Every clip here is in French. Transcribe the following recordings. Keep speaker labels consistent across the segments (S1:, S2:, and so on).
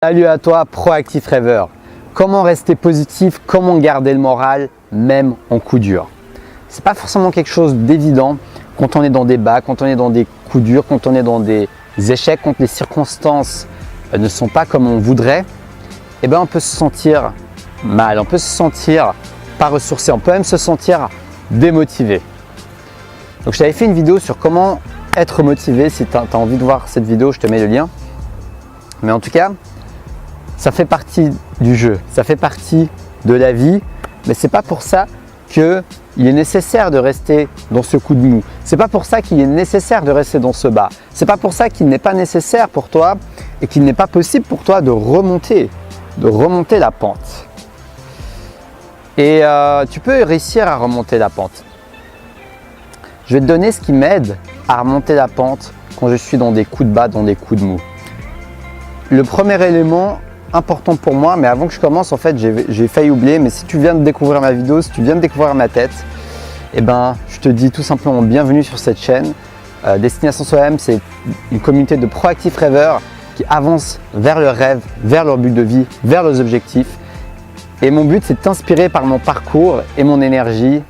S1: Salut à toi, proactif rêveur. Comment rester positif, comment garder le moral, même en coup dur. C'est pas forcément quelque chose d'évident quand on est dans des bas, quand on est dans des coups durs, quand on est dans des échecs, quand les circonstances ne sont pas comme on voudrait. Eh ben, on peut se sentir mal, on peut se sentir pas ressourcé, on peut même se sentir démotivé. Donc, je t'avais fait une vidéo sur comment être motivé. Si tu as envie de voir cette vidéo, je te mets le lien. Mais en tout cas, ça fait partie du jeu, ça fait partie de la vie, mais c'est pas pour ça qu'il est nécessaire de rester dans ce coup de mou. C'est pas pour ça qu'il est nécessaire de rester dans ce bas. C'est pas pour ça qu'il n'est pas nécessaire pour toi et qu'il n'est pas possible pour toi de remonter la pente. Et tu peux réussir à remonter la pente. Je vais te donner ce qui m'aide à remonter la pente quand je suis dans des coups de bas, dans des coups de mou. Le premier élément important pour moi, mais avant que je commence, en fait, j'ai failli oublier, mais si tu viens de découvrir ma vidéo, si tu viens de découvrir ma tête, eh ben, je te dis tout simplement bienvenue sur cette chaîne. Destination Soi-même, c'est une communauté de proactifs rêveurs qui avancent vers leur rêve, vers leur but de vie, vers leurs objectifs. Et mon but, c'est de t'inspirer par mon parcours et mon énergie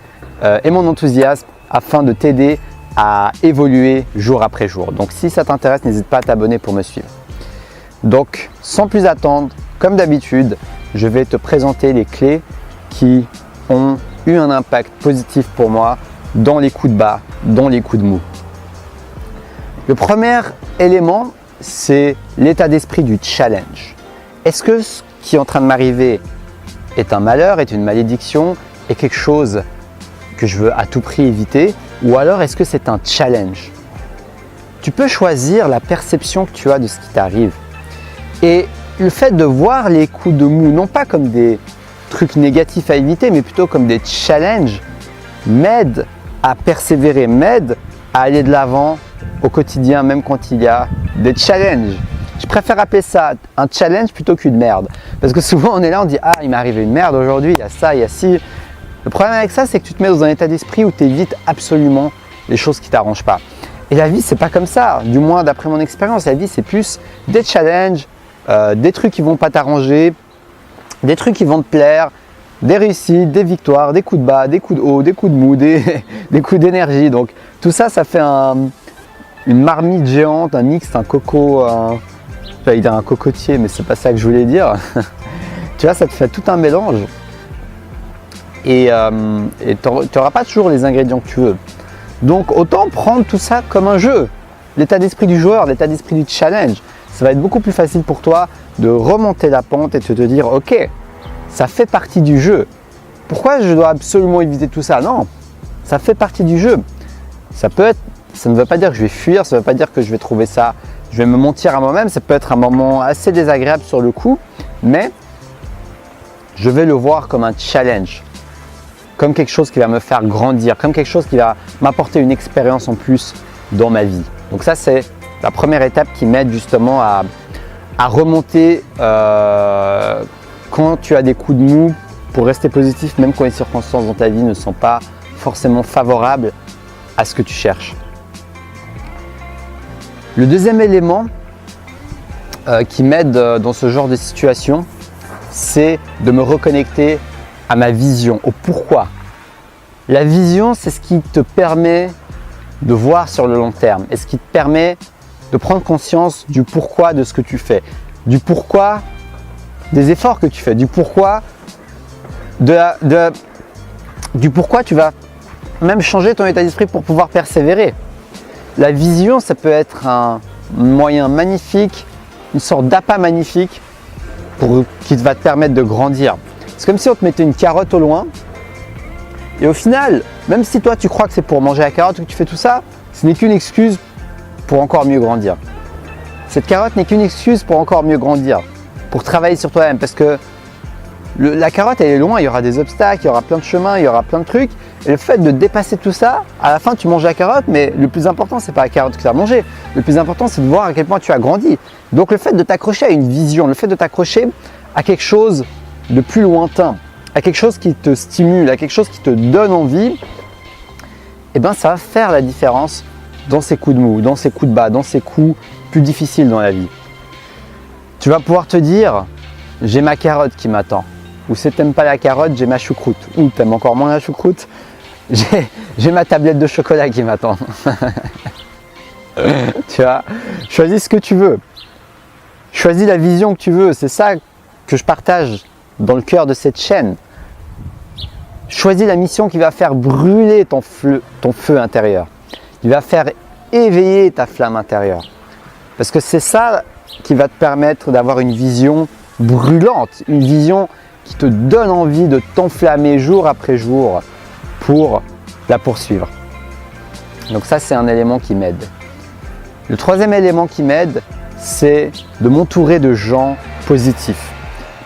S1: et mon enthousiasme afin de t'aider à évoluer jour après jour. Donc, si ça t'intéresse, n'hésite pas à t'abonner pour me suivre. Donc, sans plus attendre, comme d'habitude, je vais te présenter les clés qui ont eu un impact positif pour moi dans les coups de bas, dans les coups de mou. Le premier élément, c'est l'état d'esprit du challenge. Est-ce que ce qui est en train de m'arriver est un malheur, est une malédiction, est quelque chose que je veux à tout prix éviter, ou alors est-ce que c'est un challenge? Tu peux choisir la perception que tu as de ce qui t'arrive. Et le fait de voir les coups de mou, non pas comme des trucs négatifs à éviter, mais plutôt comme des challenges, m'aide à persévérer, m'aide à aller de l'avant au quotidien, même quand il y a des challenges. Je préfère appeler ça un challenge plutôt qu'une merde. Parce que souvent on est là, on dit « Ah, il m'est arrivé une merde aujourd'hui, il y a ça, il y a ci ». Le problème avec ça, c'est que tu te mets dans un état d'esprit où tu évites absolument les choses qui ne t'arrangent pas. Et la vie, c'est pas comme ça. Du moins, d'après mon expérience, la vie, c'est plus des challenges, des trucs qui vont pas t'arranger, des trucs qui vont te plaire, des réussites, des victoires, des coups de bas, des coups de haut, des coups de mou, des coups d'énergie. Donc tout ça, ça fait une marmite géante, un mix, un coco, j'allais dire un cocotier, mais c'est pas ça que je voulais dire. Tu vois, ça te fait tout un mélange et tu n'auras pas toujours les ingrédients que tu veux. Donc autant prendre tout ça comme un jeu. L'état d'esprit du joueur, l'état d'esprit du challenge. Ça va être beaucoup plus facile pour toi de remonter la pente et de te dire « Ok, ça fait partie du jeu. Pourquoi je dois absolument éviter tout ça ?» Non, ça fait partie du jeu. Ça ne veut pas dire que je vais fuir, ça ne veut pas dire que je vais trouver ça, je vais me mentir à moi-même. Ça peut être un moment assez désagréable sur le coup, mais je vais le voir comme un challenge, comme quelque chose qui va me faire grandir, comme quelque chose qui va m'apporter une expérience en plus dans ma vie. Donc ça, c'est la première étape qui m'aide justement à remonter quand tu as des coups de mou pour rester positif, même quand les circonstances dans ta vie ne sont pas forcément favorables à ce que tu cherches. Le deuxième élément qui m'aide dans ce genre de situation, c'est de me reconnecter à ma vision, au pourquoi. La vision, c'est ce qui te permet de voir sur le long terme et ce qui te permet de prendre conscience du pourquoi de ce que tu fais, du pourquoi des efforts que tu fais, du pourquoi du pourquoi tu vas même changer ton état d'esprit pour pouvoir persévérer. La vision, ça peut être un moyen magnifique, une sorte d'appât magnifique qui va te permettre de grandir. C'est comme si on te mettait une carotte au loin et au final, même si toi tu crois que c'est pour manger la carotte ou que tu fais tout ça, ce n'est qu'une excuse pour encore mieux grandir. Cette carotte n'est qu'une excuse pour encore mieux grandir, pour travailler sur toi-même, parce que la carotte elle est loin, il y aura des obstacles, il y aura plein de chemins, il y aura plein de trucs, et le fait de dépasser tout ça, à la fin tu manges la carotte, mais le plus important c'est pas la carotte que tu as mangée, le plus important c'est de voir à quel point tu as grandi. Donc le fait de t'accrocher à une vision, le fait de t'accrocher à quelque chose de plus lointain, à quelque chose qui te stimule, à quelque chose qui te donne envie, eh ben ça va faire la différence dans ces coups de mou, dans ces coups de bas, dans ces coups plus difficiles dans la vie. Tu vas pouvoir te dire, j'ai ma carotte qui m'attend. Ou si tu n'aimes pas la carotte, j'ai ma choucroute. Ou tu aimes encore moins la choucroute, j'ai ma tablette de chocolat qui m'attend. Tu vois, choisis ce que tu veux. Choisis la vision que tu veux. C'est ça que je partage dans le cœur de cette chaîne. Choisis la mission qui va faire brûler ton feu intérieur. Qui va faire éveiller ta flamme intérieure. Parce que c'est ça qui va te permettre d'avoir une vision brûlante. Une vision qui te donne envie de t'enflammer jour après jour pour la poursuivre. Donc ça, c'est un élément qui m'aide. Le troisième élément qui m'aide, c'est de m'entourer de gens positifs.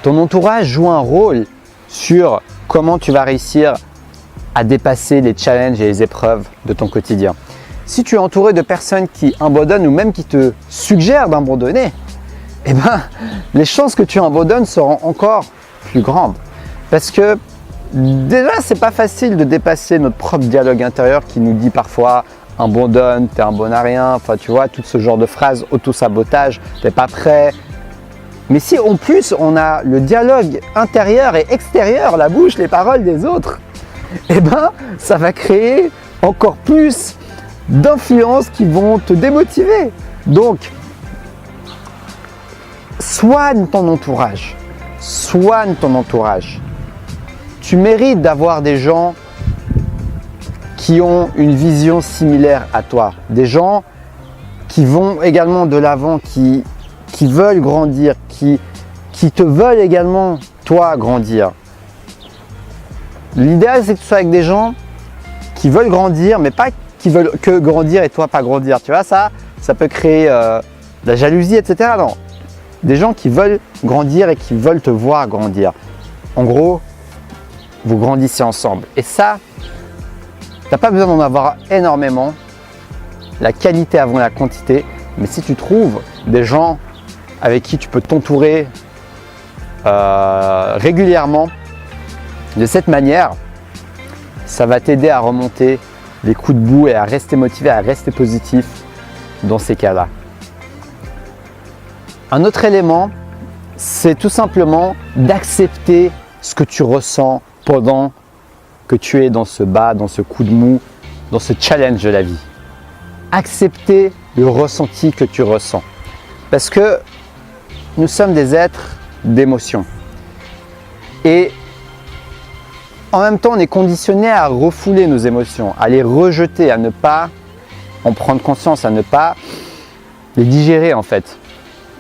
S1: Ton entourage joue un rôle sur comment tu vas réussir à dépasser les challenges et les épreuves de ton quotidien. Si tu es entouré de personnes qui abandonnent ou même qui te suggèrent d'abandonner, eh ben, les chances que tu abandonnes seront encore plus grandes. Parce que déjà, c'est pas facile de dépasser notre propre dialogue intérieur qui nous dit parfois abandonne, t'es un bon à rien, enfin tu vois, tout ce genre de phrases, auto-sabotage, t'es pas prêt. Mais si en plus on a le dialogue intérieur et extérieur, la bouche, les paroles des autres, eh ben ça va créer encore plus d'influences qui vont te démotiver. Donc, soigne ton entourage. Soigne ton entourage. Tu mérites d'avoir des gens qui ont une vision similaire à toi. Des gens qui vont également de l'avant, qui veulent grandir, qui te veulent également, toi, grandir. L'idéal, c'est que tu sois avec des gens qui veulent grandir, mais pas qui veulent que grandir et toi pas grandir. Tu vois, ça peut créer de la jalousie, etc. Non. Des gens qui veulent grandir et qui veulent te voir grandir. En gros, vous grandissez ensemble. Et ça, tu n'as pas besoin d'en avoir énormément. La qualité avant la quantité. Mais si tu trouves des gens avec qui tu peux t'entourer régulièrement de cette manière, ça va t'aider à remonter les coups de boue et à rester motivé, à rester positif dans ces cas-là. Un autre élément, c'est tout simplement d'accepter ce que tu ressens pendant que tu es dans ce bas, dans ce coup de mou, dans ce challenge de la vie. Accepter le ressenti que tu ressens. Parce que nous sommes des êtres d'émotion. Et en même temps, on est conditionné à refouler nos émotions, à les rejeter, à ne pas en prendre conscience, à ne pas les digérer en fait,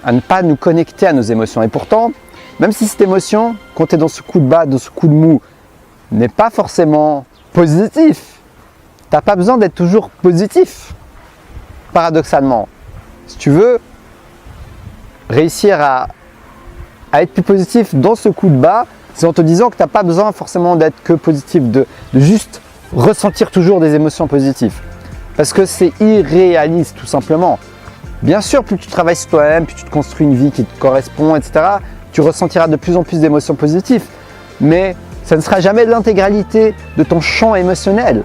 S1: à ne pas nous connecter à nos émotions. Et pourtant, même si cette émotion, quand tu es dans ce coup de bas, dans ce coup de mou, n'est pas forcément positif, tu n'as pas besoin d'être toujours positif, paradoxalement. Si tu veux réussir à être plus positif dans ce coup de bas, c'est en te disant que tu n'as pas besoin forcément d'être que positif, de juste ressentir toujours des émotions positives. Parce que c'est irréaliste tout simplement. Bien sûr, plus tu travailles sur toi-même, plus tu te construis une vie qui te correspond, etc., tu ressentiras de plus en plus d'émotions positives. Mais ça ne sera jamais l'intégralité de ton champ émotionnel.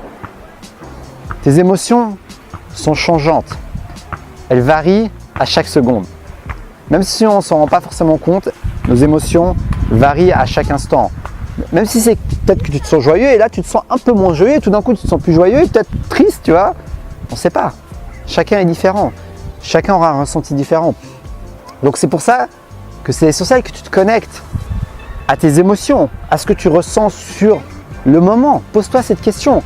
S1: Tes émotions sont changeantes. Elles varient à chaque seconde. Même si on ne s'en rend pas forcément compte, nos émotions varient à chaque instant. Même si c'est peut-être que tu te sens joyeux et là tu te sens un peu moins joyeux et tout d'un coup tu te sens plus joyeux et peut-être triste, tu vois. On ne sait pas. Chacun est différent. Chacun aura un ressenti différent. Donc c'est pour ça que c'est essentiel que tu te connectes à tes émotions, à ce que tu ressens sur le moment. Pose-toi cette question.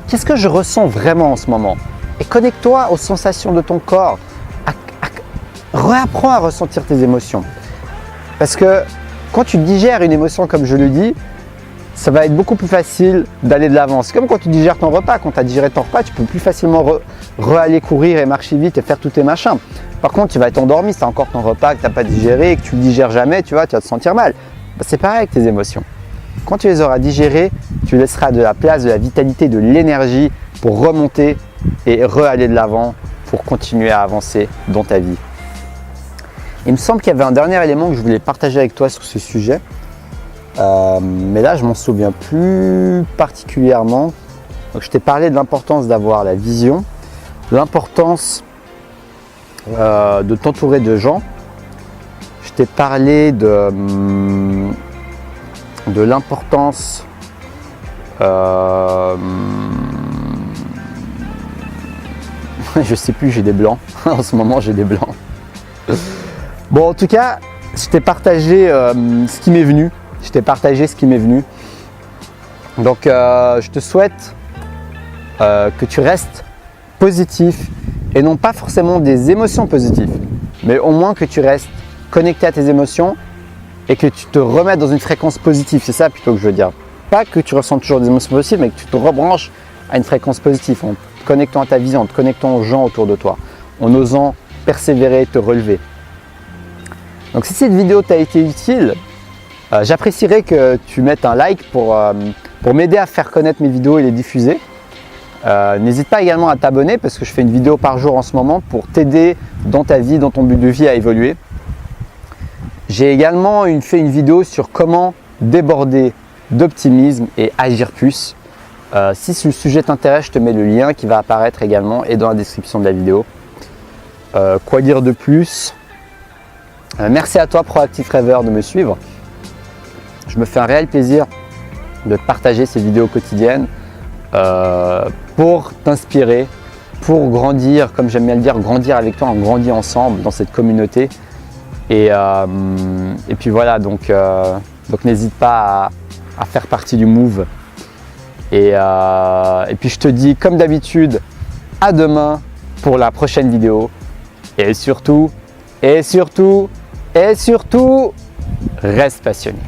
S1: Qu'est-ce que je ressens vraiment en ce moment? Et connecte-toi aux sensations de ton corps. Réapprends à ressentir tes émotions. Parce que quand tu digères une émotion, comme je le dis, ça va être beaucoup plus facile d'aller de l'avant. C'est comme quand tu digères ton repas. Quand tu as digéré ton repas, tu peux plus facilement aller courir et marcher vite et faire tous tes machins. Par contre, tu vas être endormi, c'est encore ton repas que tu n'as pas digéré et que tu ne digères jamais, tu vas te sentir mal. C'est pareil avec tes émotions. Quand tu les auras digérées, tu laisseras de la place, de la vitalité, de l'énergie pour remonter et aller de l'avant pour continuer à avancer dans ta vie. Il me semble qu'il y avait un dernier élément que je voulais partager avec toi sur ce sujet. Mais là, je m'en souviens plus particulièrement. Donc, je t'ai parlé de l'importance d'avoir la vision, l'importance de t'entourer de gens. Je t'ai parlé de l'importance je sais plus, j'ai des blancs. En ce moment, j'ai des blancs. Bon, en tout cas, je t'ai partagé ce qui m'est venu. Donc, je te souhaite que tu restes positif et non pas forcément des émotions positives, mais au moins que tu restes connecté à tes émotions et que tu te remettes dans une fréquence positive. C'est ça plutôt que je veux dire. Pas que tu ressens toujours des émotions positives, mais que tu te rebranches à une fréquence positive en te connectant à ta vision, en te connectant aux gens autour de toi, en osant persévérer et te relever. Donc si cette vidéo t'a été utile, j'apprécierais que tu mettes un like pour m'aider à faire connaître mes vidéos et les diffuser. N'hésite pas également à t'abonner parce que je fais une vidéo par jour en ce moment pour t'aider dans ta vie, dans ton but de vie à évoluer. J'ai également fait une vidéo sur comment déborder d'optimisme et agir plus. Si ce sujet t'intéresse, je te mets le lien qui va apparaître également et dans la description de la vidéo. Quoi dire de plus? Merci à toi Proactive Rêveur de me suivre. Je me fais un réel plaisir de te partager ces vidéos quotidiennes pour t'inspirer, pour grandir, comme j'aime bien le dire, grandir avec toi, on grandit ensemble dans cette communauté. Et puis voilà, donc n'hésite pas à faire partie du move. Et puis je te dis comme d'habitude, à demain pour la prochaine vidéo. Et surtout, reste passionné.